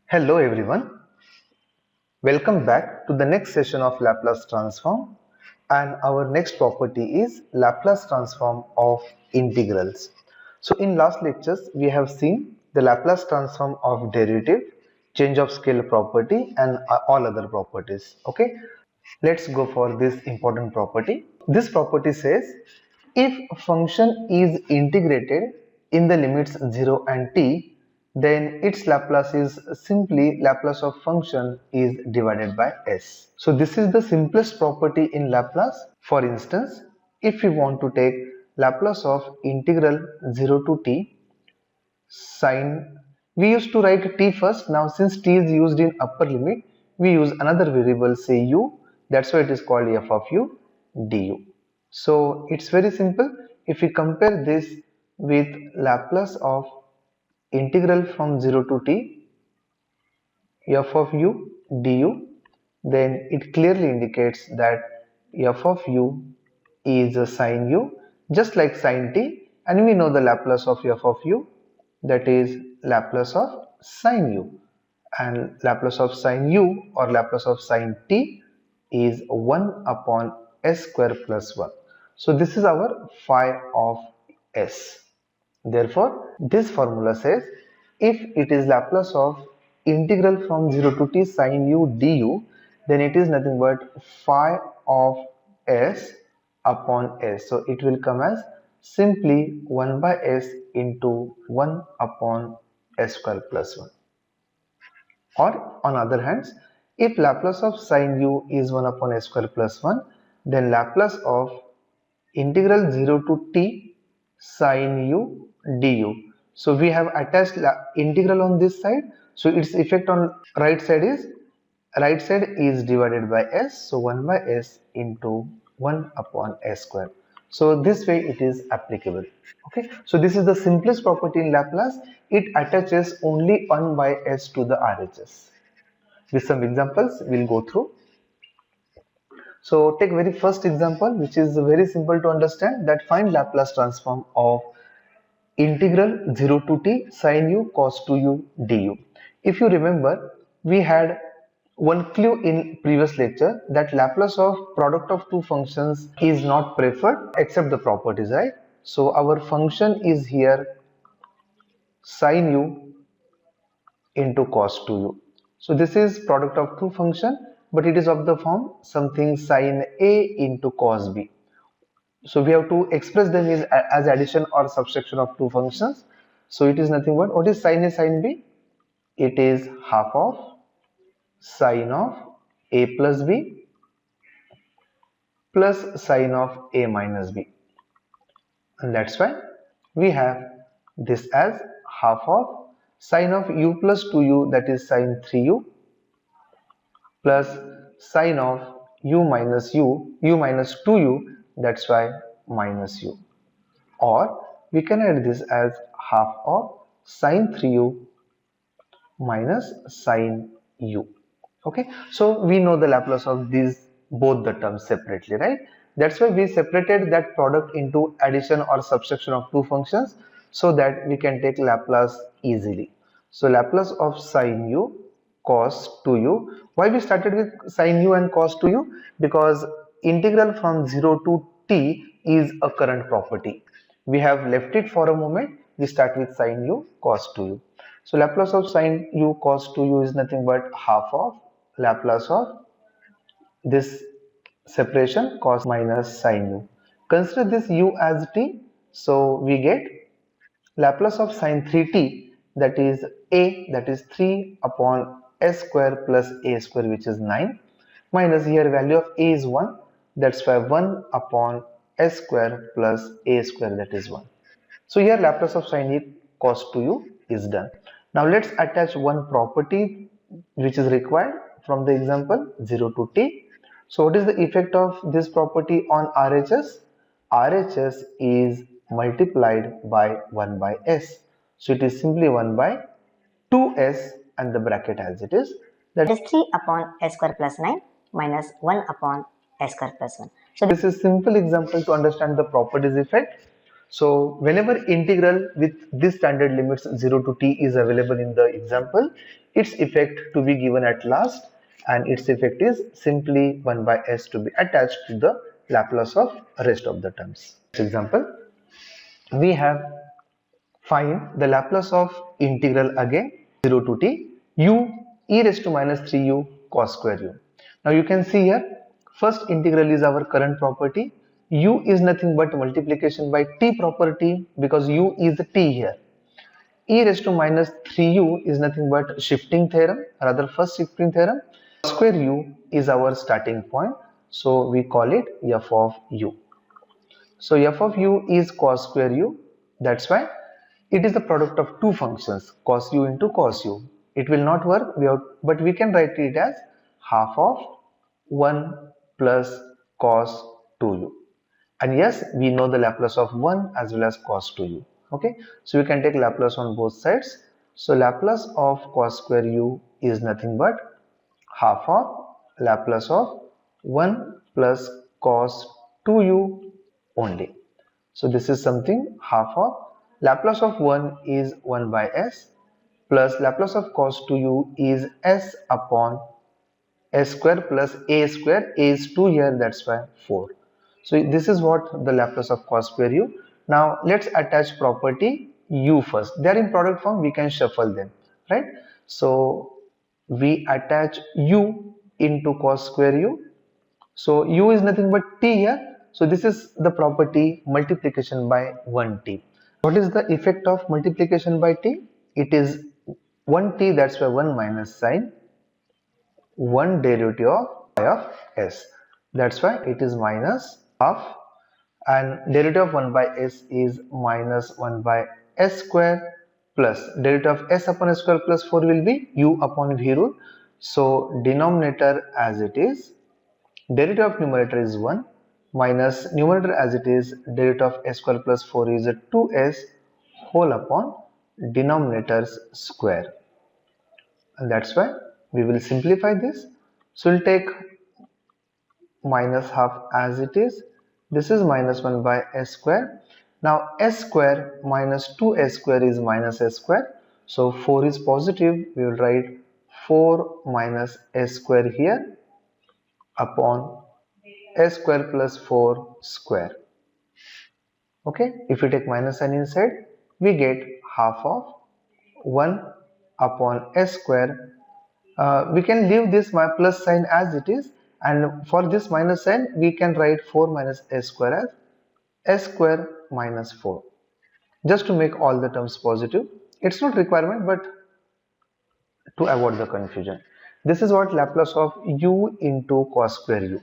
Hello everyone, welcome back to the next session of Laplace Transform, and our next property is Laplace Transform of integrals. So in last lectures we have seen the Laplace transform of derivative, change of scale property and all other properties. Okay, let's go for this important property. This property says if function is integrated in the limits 0 and t, then its Laplace is simply Laplace of function is divided by s. So this is the simplest property in Laplace. For instance, if we want to take Laplace of integral 0 to t sine, we used to write t first. Now since t is used in upper limit, we use another variable, say u. That's why it is called f of u du. So it's very simple. If we compare this with Laplace of integral from 0 to t f of u du, then it clearly indicates that f of u is a sine u just like sine t, and we know the Laplace of f of u, that is Laplace of sine u, and Laplace of sine u or Laplace of sine t is 1 upon s square plus 1. So this is our phi of s. Therefore, this formula says if it is Laplace of integral from 0 to t sine u du, then it is nothing but phi of s upon s. So it will come as simply 1 by s into 1 upon s square plus 1. Or on other hands, if Laplace of sine u is 1 upon s square plus 1, then Laplace of integral 0 to t sine u du. So we have attached integral on this side, so its effect on right side is divided by s, so 1 by s into 1 upon s square. So this way it is applicable. Okay, so this is the simplest property in Laplace. It attaches only 1 by s to the RHS. With some examples we'll go through. So take very first example, which is very simple to understand, that find Laplace transform of integral 0 to t sine u cos 2u du. If you remember, we had one clue in previous lecture that Laplace of product of two functions is not preferred except the properties, right? So our function is here sine u into cos 2u. So this is product of two function, but it is of the form something sine a into cos b. So we have to express them as addition or subtraction of two functions. So it is nothing but, what is sine a sine b? It is half of sine of a plus b plus sine of a minus b, and that's why we have this as half of sine of u plus 2u, that is sine 3u, plus sine of u minus 2u, that's why minus u. Or we can add this as half of sine 3u minus sine u. Okay, so we know the Laplace of these both the terms separately, right? That's why we separated that product into addition or subtraction of two functions, so that we can take Laplace easily. So Laplace of sine u cos 2u. Why we started with sine u and cos 2u? Because integral from 0 to t is a current property. We have left it for a moment. We start with sine u cos 2u. So Laplace of sine u cos 2u is nothing but half of Laplace of this separation cos minus sine u. Consider this u as t, so we get Laplace of sine 3t, that is a, that is 3 upon s square plus a square, which is 9, minus here value of a is 1, that's why 1 upon s square plus a square, that is 1. So here Laplace of sine e cos 2u is done. Now let's attach one property which is required from the example 0 to t. So what is the effect of this property on RHS? RHS is multiplied by 1 by s. So it is simply 1 by 2s and the bracket as it is. That is 3 upon s square plus 9 minus 1 upon s square plus 1. So this is simple example to understand the properties effect. So whenever integral with this standard limits 0 to t is available in the example, its effect to be given at last, and its effect is simply 1 by s to be attached to the Laplace of rest of the terms. Example, we have find the Laplace of integral again 0 to t u e raised to minus 3u cos square u. Now you can see here, first integral is our current property. U is nothing but multiplication by t property because u is the t here. E raised to minus 3u is nothing but shifting theorem, rather first shifting theorem. Square u is our starting point, so we call it f of u. So f of u is cos square u. That's why it is the product of two functions, cos u into cos u. It will not work, but we can write it as half of 1 plus cos 2u. And yes, we know the Laplace of 1 as well as cos 2u. Okay, so we can take Laplace on both sides. So Laplace of cos square u is nothing but half of Laplace of 1 plus cos 2u only. So this is something half of Laplace of 1 is 1 by s plus Laplace of cos 2u is s upon s square plus a square. A is 2 here, that's why 4. So this is what the Laplace of cos square u. Now let's attach property u first. They are in product form, we can shuffle them, right? So we attach u into cos square u. So u is nothing but t here. So this is the property multiplication by 1t. What is the effect of multiplication by t? It is 1t, that's why 1 minus sign, 1 derivative of phi of s. That's why it is minus half, and derivative of 1 by s is minus 1 by s square plus derivative of s upon s square plus 4 will be u upon v rule. So denominator as it is, derivative of numerator is 1 minus numerator as it is, derivative of s square plus 4 is 2s whole upon denominator's square. And that's why we will simplify this. So we'll take minus half as it is. This is minus 1 by s square. Now s square minus 2s square is minus s square. So 4 is positive. We will write 4 minus s square here upon s square plus 4 square. Okay, if we take minus sign inside, we get half of 1 upon s square. We can leave this plus sign as it is, and for this minus sign we can write 4 minus s square as s square minus 4, just to make all the terms positive. It's not requirement, but to avoid the confusion. This is what Laplace of u into cos square u.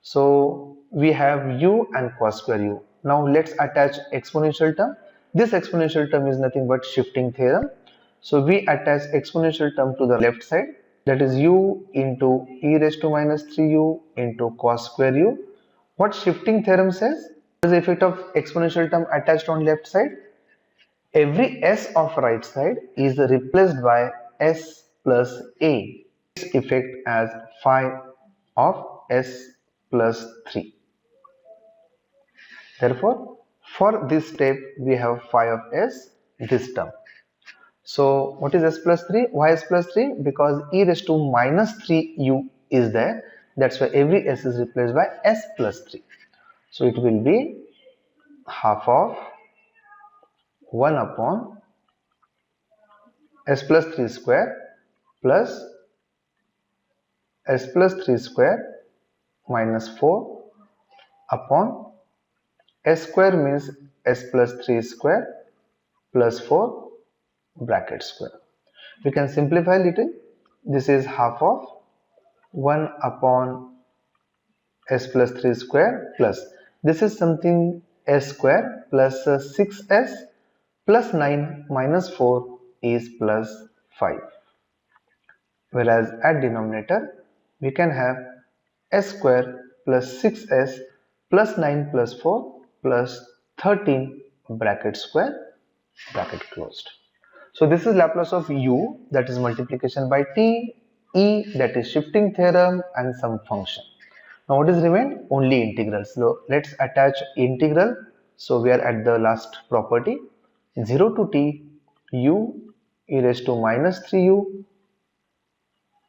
So we have u and cos square u. Now let's attach exponential term. This exponential term is nothing but shifting theorem. So we attach exponential term to the left side, that is u into e raised to minus 3u into cos square u. What shifting theorem says? What is the effect of exponential term attached on left side? Every s of right side is replaced by s plus a. Its effect as phi of s plus 3. Therefore, for this step we have phi of s, this term. So what is s plus 3? Why s plus 3? Because e raised to minus 3u is there. That's why every s is replaced by s plus 3. So it will be half of 1 upon s plus 3 square plus s plus 3 square minus 4 upon s square means s plus 3 square plus 4 bracket square. We can simplify a little. This is half of 1 upon s plus 3 square plus, this is something s square plus 6s plus 9 minus 4 is plus 5. Whereas at denominator we can have s square plus 6s plus 9 plus 4 plus 13 bracket square bracket closed. So this is Laplace of u, that is multiplication by t, e, that is shifting theorem, and some function. Now what is remained? Only integrals. So let's attach integral So we are at the last property, 0 to t u e raised to minus 3u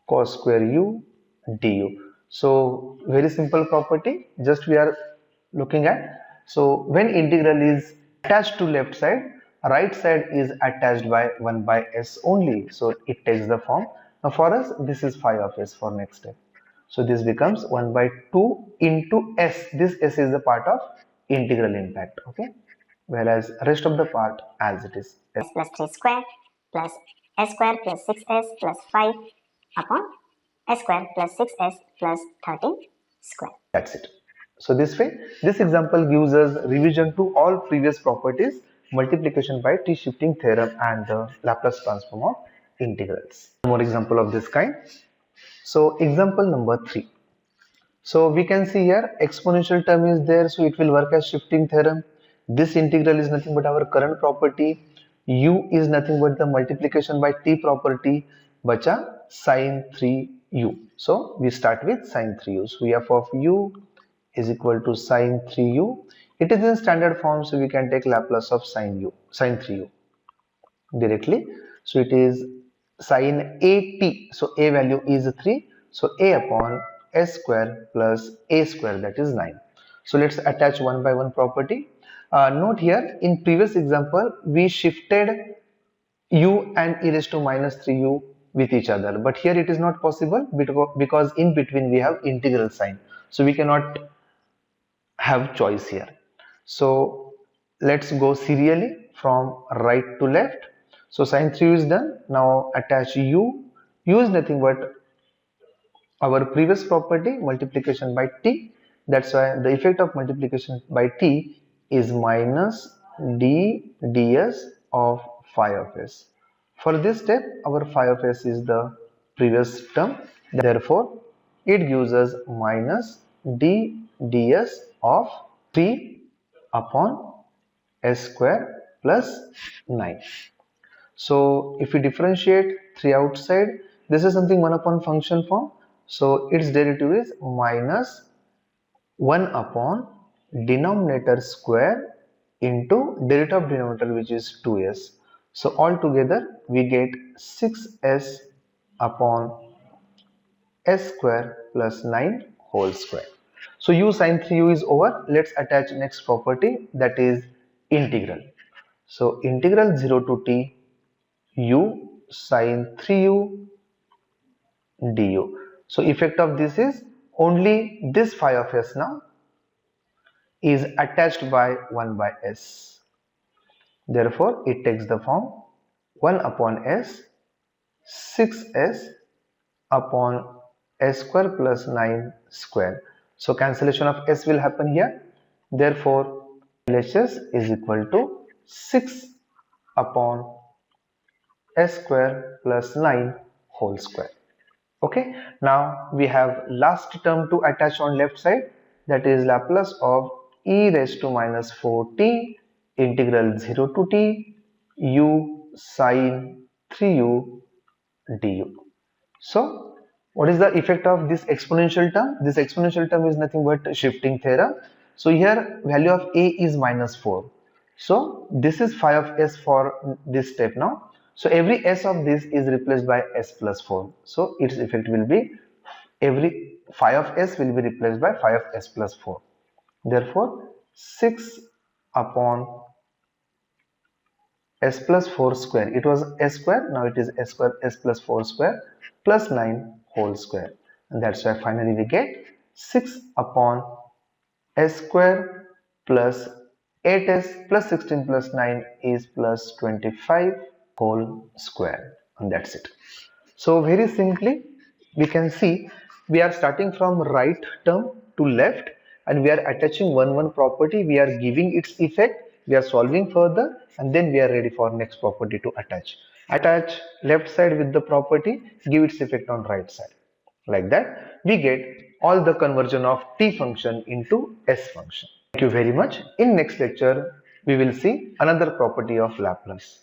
cos square u du. So very simple property, just we are looking at. So when integral is attached to left side, right side is attached by 1 by s only, so it takes the form. Now for us this is phi of s for next step. So this becomes 1 by 2 into s. This s is the part of integral impact, okay, whereas rest of the part as it is. S plus 3 square plus s square plus 6s plus 5 upon s square plus 6s plus 13 square. That's it. So this way, this example gives us revision to all previous properties, multiplication by t-shifting theorem and the Laplace transform of integrals. One more example of this kind. So example number 3. So we can see here exponential term is there, so it will work as shifting theorem. This integral is nothing but our current property. U is nothing but the multiplication by t property, bacha sine 3u. So we start with sine 3u. So f of u is equal to sine 3u. It is in standard form, so we can take Laplace of sine 3u directly. So it is sine at. So a value is 3. So a upon s square plus a square, that is 9. So let's attach one by one property. Note here, in previous example we shifted u and e raised to minus 3u with each other, but here it is not possible because in between we have integral sign, so we cannot have choice here. So let's go serially from right to left. So sine 3u is done. Now attach u. U is nothing but our previous property, multiplication by t. That's why the effect of multiplication by t is minus d ds of phi of s. For this step, our phi of s is the previous term. Therefore, it gives us minus d ds of 3 upon s square plus 9. So if we differentiate 3 outside, this is something 1 upon function form. So its derivative is minus 1 upon denominator square into derivative of denominator, which is 2s. So altogether we get 6s upon s square plus 9 whole square. So u sine 3u is over. Let's attach next property, that is integral. So integral 0 to t u sine 3u du. So effect of this is only this phi of s now is attached by 1 by s. Therefore it takes the form 1 upon s 6s upon s square plus 9 square. So cancellation of s will happen here. Therefore LHS is equal to 6 upon s square plus 9 whole square. Okay, now we have last term to attach on left side, that is Laplace of e raised to minus 4t integral 0 to t u sine 3u du. So what is the effect of this exponential term? This exponential term is nothing but shifting theorem. So here value of a is minus 4. So this is phi of s for this step now. So every s of this is replaced by s plus 4. So its effect will be every phi of s will be replaced by phi of s plus 4. Therefore 6 upon s plus 4 square, it was s square, now it is s square s plus 4 square plus 9 whole square, and that's why finally we get 6 upon s square plus 8s plus 16 plus 9 is plus 25 whole square, and that's it. So very simply we can see we are starting from right term to left and we are attaching one property, we are giving its effect, we are solving further, and then we are ready for next property to attach. Attach left side with the property, give its effect on right side. Like that we get all the conversion of t function into s function. Thank you very much. In next lecture we will see another property of Laplace.